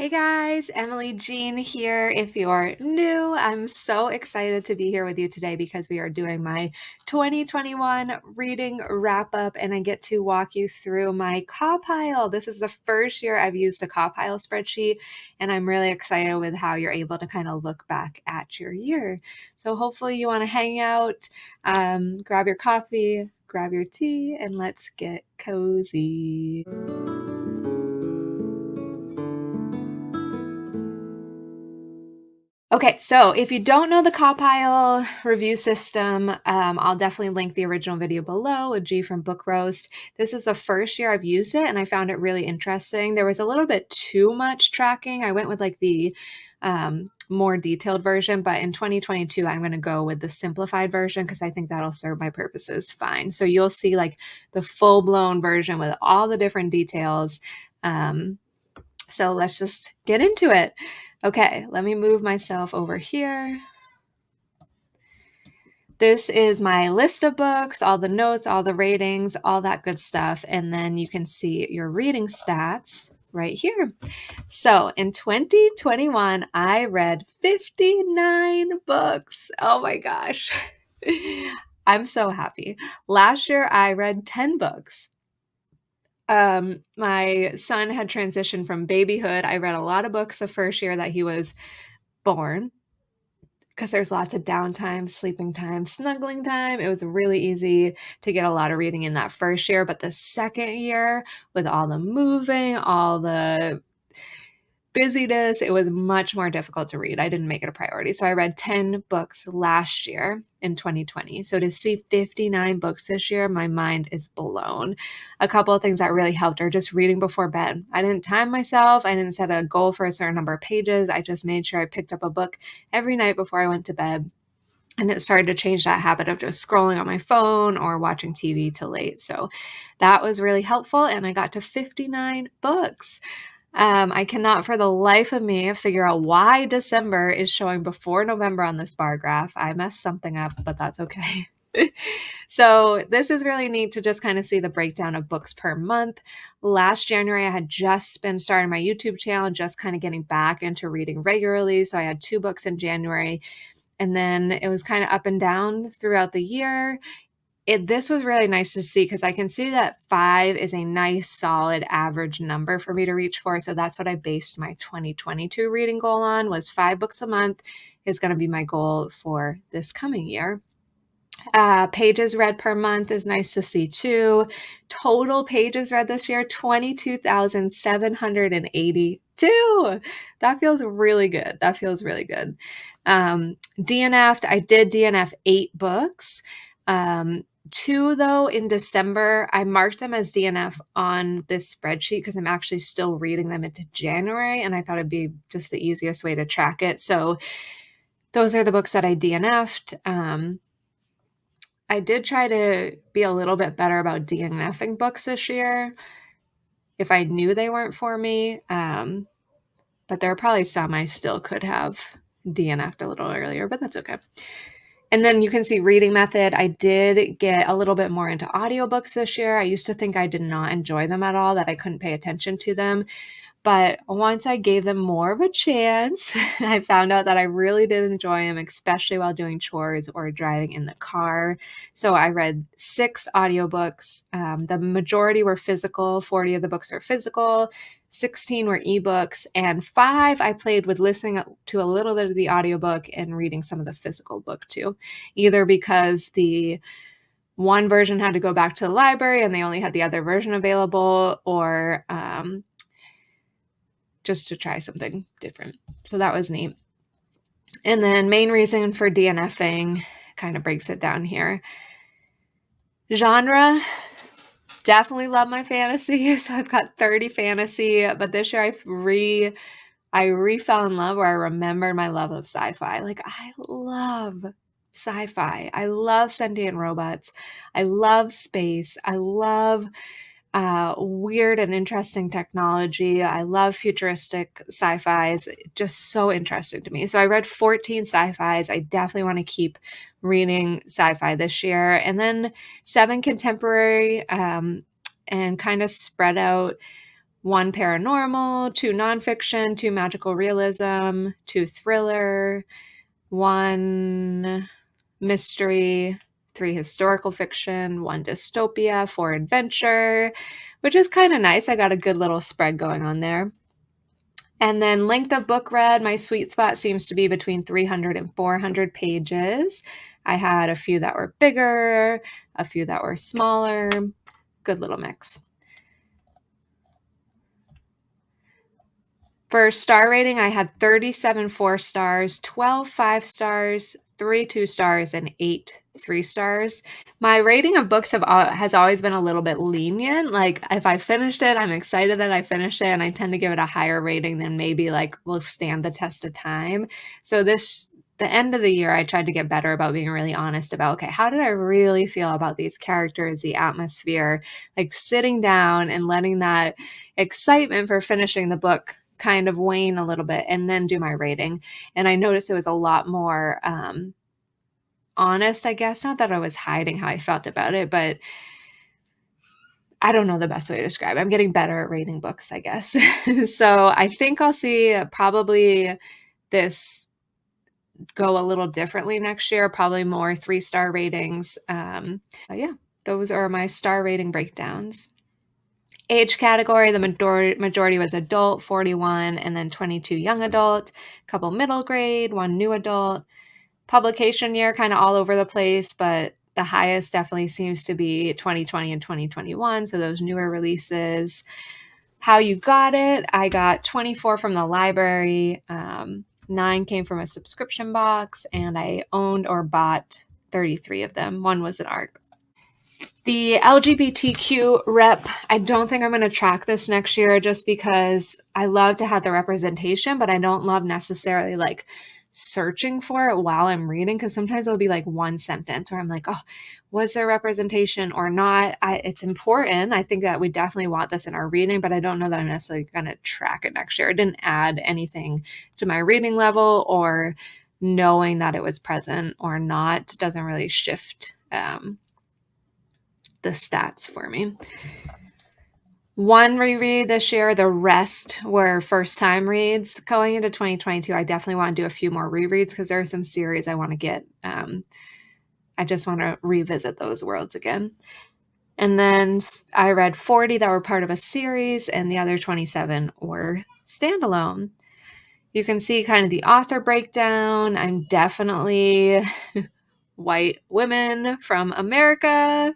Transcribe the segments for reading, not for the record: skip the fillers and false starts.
Hey guys, Emily Jean here. If you're new, I'm so excited to be here with you today because we are doing my 2021 reading wrap up and I get to walk you through my CAWPILE. This is the first year I've used the CAWPILE spreadsheet and I'm really excited with how you're able to kind of look back at your year. So hopefully you want to hang out, grab your coffee, grab your tea, and let's get cozy. Okay, so if you don't know the CAWPILE review system, I'll definitely link the original video below with G from Book Roast. This is the first year I've used it and I found it really interesting. There was a little bit too much tracking. I went with like the more detailed version, but in 2022, I'm going to go with the simplified version because I think that'll serve my purposes fine. So you'll see like the full-blown version with all the different details. So let's just get into it. Okay, let me move myself over here. This is my list of books, all the notes, all the ratings, all that good stuff. And then you can see your reading stats right here. So in 2021, I read 59 books. Oh my gosh. I'm so happy. Last year, I read 10 books. My son had transitioned from babyhood. I read a lot of books the first year that he was born because there's lots of downtime, sleeping time, snuggling time. It was really easy to get a lot of reading in that first year. But the second year, with all the moving, all the busyness, it was much more difficult to read. I didn't make it a priority. So I read 10 books last year in 2020. So to see 59 books this year, my mind is blown. A couple of things that really helped are just reading before bed. I didn't time myself. I didn't set a goal for a certain number of pages. I just made sure I picked up a book every night before I went to bed. And it started to change that habit of just scrolling on my phone or watching TV till late. So that was really helpful. And I got to 59 books. I cannot for the life of me figure out why December is showing before November on this bar graph. I messed something up, but that's okay. So this is really neat to just kind of see the breakdown of books per month. Last January, I had just been starting my YouTube channel, just kind of getting back into reading regularly. So I had 2 books in January, and then it was kind of up and down throughout the year. This was really nice to see because I can see that 5 is a nice, solid, average number for me to reach for. So that's what I based my 2022 reading goal on, was 5 books a month is going to be my goal for this coming year. Pages read per month is nice to see too. Total pages read this year, 22,782. That feels really good. That feels really good. DNF'd, I did DNF 8 books. 2 though in December, I marked them as DNF on this spreadsheet because I'm actually still reading them into January and I thought it'd be just the easiest way to track it. So those are the books that I DNF'd. I did try to be a little bit better about DNFing books this year if I knew they weren't for me. But there are probably some I still could have DNF'd a little earlier, but that's okay. And then you can see reading method. I did get a little bit more into audiobooks this year. I used to think I did not enjoy them at all, that I couldn't pay attention to them. But once I gave them more of a chance, I found out that I really did enjoy them, especially while doing chores or driving in the car. So I read 6 audiobooks. The majority were physical. 40 of the books were physical. 16 were ebooks. And 5 I played with listening to a little bit of the audiobook and reading some of the physical book too, either because the one version had to go back to the library and they only had the other version available, or just to try something different. So that was neat. And then main reason for DNFing kind of breaks it down here. Genre, definitely love my fantasy. So I've got 30 fantasy, but this year I re-fell in love, where I remembered my love of sci-fi. Like, I love sci-fi. I love sentient robots. I love space. I love weird and interesting technology. I love futuristic sci-fis, just so interesting to me. So I read 14 sci-fis. I definitely want to keep reading sci-fi this year. And then 7 contemporary, and kind of spread out 1 paranormal, 2 nonfiction, 2 magical realism, 2 thriller, 1 mystery, 3 historical fiction, 1 dystopia, 4 adventure, which is kind of nice. I got a good little spread going on there. And then length of book read, my sweet spot seems to be between 300 and 400 pages. I had a few that were bigger, a few that were smaller. Good little mix. For star rating, I had 37 4 stars, 12 5 stars, 3 2 stars, and 8 3 stars. My rating of books has always been a little bit lenient. Like, if I finished it, I'm excited that I finished it, and I tend to give it a higher rating than maybe, like, will stand the test of time. So the end of the year, I tried to get better about being really honest about, okay, how did I really feel about these characters, the atmosphere, like, sitting down and letting that excitement for finishing the book kind of wane a little bit and then do my rating. And I noticed it was a lot more honest, I guess. Not that I was hiding how I felt about it, but I don't know the best way to describe it. I'm getting better at rating books, I guess. So I think I'll see probably this go a little differently next year, probably more 3-star ratings. But yeah, those are my star rating breakdowns. Age category, the majority was adult, 41, and then 22 young adult, a couple middle grade, 1 new adult. Publication year, kind of all over the place, but the highest definitely seems to be 2020 and 2021, so those newer releases. How you got it, I got 24 from the library, 9 came from a subscription box, and I owned or bought 33 of them. 1 was an ARC. The LGBTQ rep, I don't think I'm going to track this next year just because I love to have the representation, but I don't love necessarily like searching for it while I'm reading, because sometimes it'll be like one sentence where I'm like, oh, was there representation or not? It's important. I think that we definitely want this in our reading, but I don't know that I'm necessarily going to track it next year. It didn't add anything to my reading level, or knowing that it was present or not doesn't really shift the stats for me. 1 reread this year, the rest were first time reads. Going into 2022, I definitely want to do a few more rereads because there are some series I want to get. I just want to revisit those worlds again. And then I read 40 that were part of a series, and the other 27 were standalone. You can see kind of the author breakdown. I'm definitely white women from America.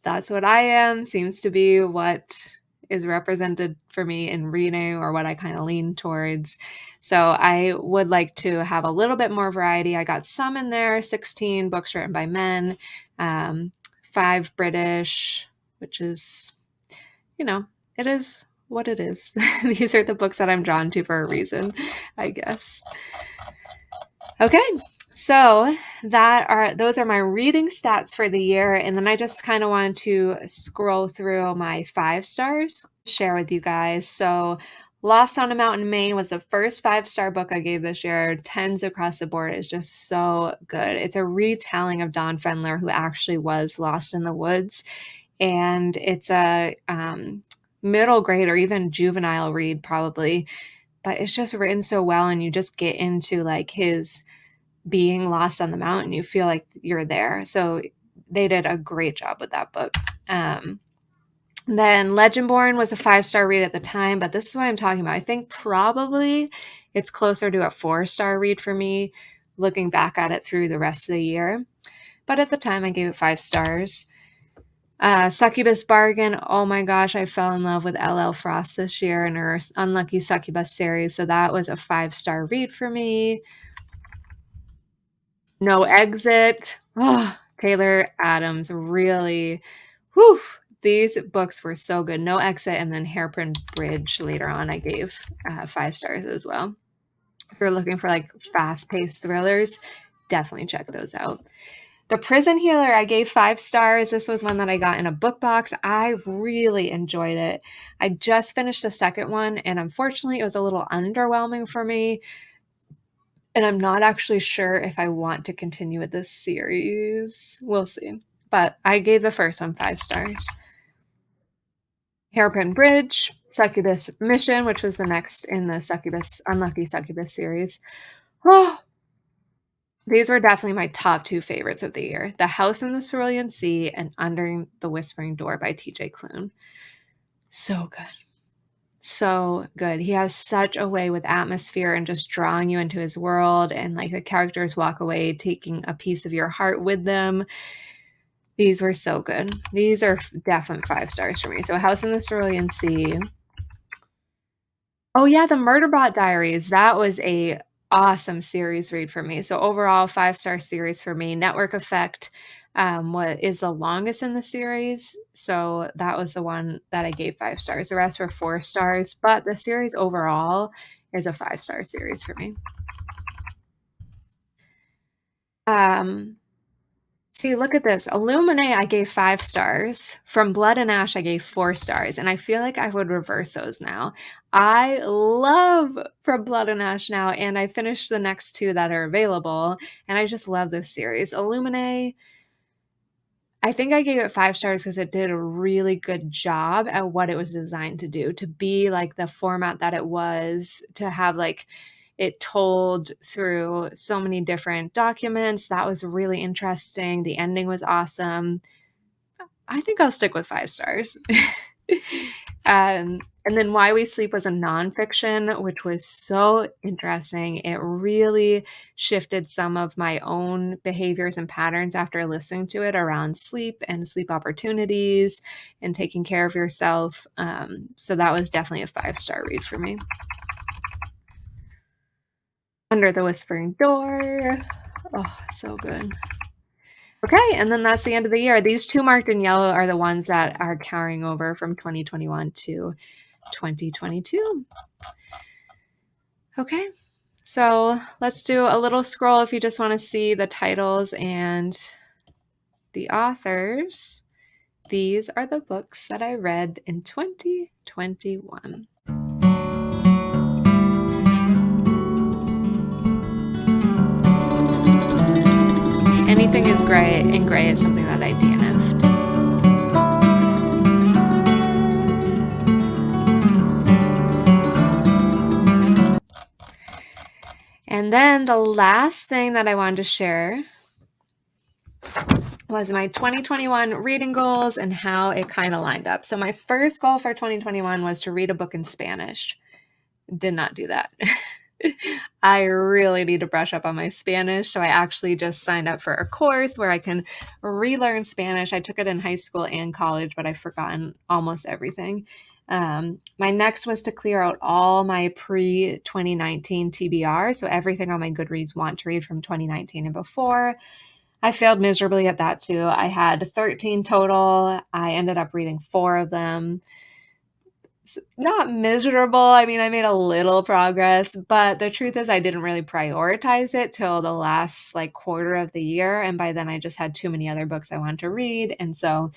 That's what I am, seems to be what is represented for me in reading, or what I kind of lean towards. So I would like to have a little bit more variety. I got some in there, 16 books written by men, 5 British, which is, it is what it is. These are the books that I'm drawn to for a reason, I guess. Okay. So those are my reading stats for the year. And then I just kind of wanted to scroll through my 5 stars, share with you guys. So Lost on a Mountain, Maine was the first 5-star book I gave this year. 10s across the board. Is just so good. It's a retelling of Don Fendler, who actually was lost in the woods. And it's a middle grade or even juvenile read probably, but it's just written so well. And you just get into like his being lost on the mountain. You feel like you're there. So they did a great job with that book. Then Legendborn was a 5-star read at the time, but this is what I'm talking about. I think probably it's closer to a 4-star read for me, looking back at it through the rest of the year. But at the time, I gave it 5 stars. Succubus Bargain. Oh my gosh, I fell in love with L.L. Frost this year in her Unlucky Succubus series. So that was a 5-star read for me. No Exit. Oh, Taylor Adams, really. Whew. These books were so good. No Exit, and then Hairpin Bridge later on I gave 5 stars as well. If you're looking for like fast-paced thrillers, definitely check those out. The Prison Healer, I gave 5 stars. This was one that I got in a book box. I really enjoyed it. I just finished the second one, and unfortunately, it was a little underwhelming for me. And I'm not actually sure if I want to continue with this series. We'll see. But I gave the first one 5 stars. Hairpin Bridge, Succubus Mission, which was the next in the Succubus Unlucky Succubus series. Oh, these were definitely my top 2 favorites of the year. The House in the Cerulean Sea and Under the Whispering Door by TJ Klune. So good. So good. He has such a way with atmosphere and just drawing you into his world, and, like, the characters walk away taking a piece of your heart with them. These were so good. These are definite 5 stars for me. So House in the Cerulean Sea. Oh, yeah, the Murderbot Diaries. That was a awesome series read for me. So overall, 5-star series for me. Network Effect, what is the longest in the series, so that was the one that I gave 5 stars. The rest were 4 stars, but the series overall is a 5-star series for me. Um, See, look at this. Illuminate, I gave 5 stars. From Blood and Ash, I gave 4 stars, and I feel like I would reverse those now. I love From Blood and Ash now, and I finished the next 2 that are available, and I just love this series. Illuminate, I think I gave it 5 stars because it did a really good job at what it was designed to do, to be, like, the format that it was, to have, like, it told through so many different documents. That was really interesting. The ending was awesome. I think I'll stick with 5 stars. And then Why We Sleep was a nonfiction, which was so interesting. It really shifted some of my own behaviors and patterns after listening to it around sleep and sleep opportunities and taking care of yourself. So that was definitely a 5-star read for me. Under the Whispering Door. Oh, so good. Okay, and then that's the end of the year. These 2 marked in yellow are the ones that are carrying over from 2021 to 2022. Okay, so let's do a little scroll if you just want to see the titles and the authors. These are the books that I read in 2021. Anything is gray, and gray is something that I DNF'd. And then the last thing that I wanted to share was my 2021 reading goals and how it kind of lined up. So my first goal for 2021 was to read a book in Spanish. Did not do that. I really need to brush up on my Spanish, so I actually just signed up for a course where I can relearn Spanish. I took it in high school and college, but I've forgotten almost everything. My next was to clear out all my pre-2019 TBR, so everything on my Goodreads want to read from 2019 and before. I failed miserably at that too. I had 13 total. I ended up reading 4 of them. Not miserable. I mean, I made a little progress, but the truth is I didn't really prioritize it till the last, like, quarter of the year, and by then I just had too many other books I wanted to read, and so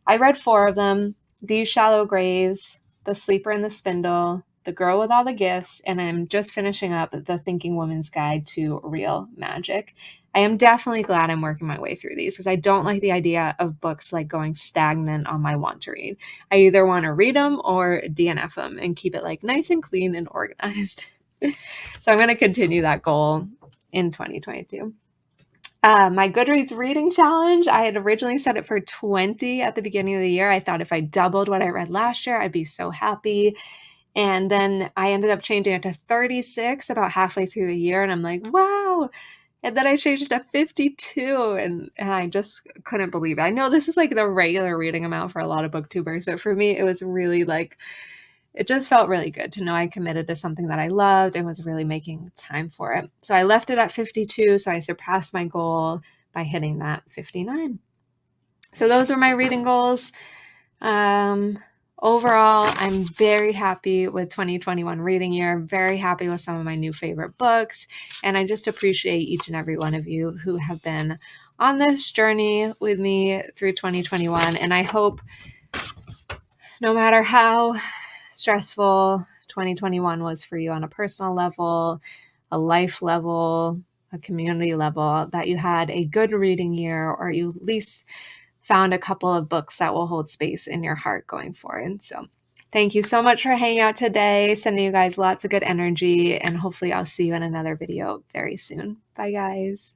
I read 4 of them: These Shallow Graves, The Sleeper and the Spindle, The Girl with All the Gifts, and I'm just finishing up The Thinking Woman's Guide to Real Magic. I am definitely glad I'm working my way through these because I don't like the idea of books, like, going stagnant on my want to read. I either want to read them or DNF them and keep it, like, nice and clean and organized. So I'm going to continue that goal in 2022. My Goodreads reading challenge, I had originally set it for 20 at the beginning of the year. I thought if I doubled what I read last year, I'd be so happy. And then I ended up changing it to 36 about halfway through the year. And I'm like, wow. And then I changed it to 52, and I just couldn't believe it. I know this is, like, the regular reading amount for a lot of booktubers, but for me, it was really, like, it just felt really good to know I committed to something that I loved and was really making time for it. So I left it at 52, so I surpassed my goal by hitting that 59. So those were my reading goals. Overall, I'm very happy with 2021 reading year, very happy with some of my new favorite books, and I just appreciate each and every one of you who have been on this journey with me through 2021, and I hope no matter how stressful 2021 was for you on a personal level, a life level, a community level, that you had a good reading year, or you at least found a couple of books that will hold space in your heart going forward. So Thank you so much for hanging out today. Sending you guys lots of good energy, and hopefully I'll see you in another video very soon. Bye, guys.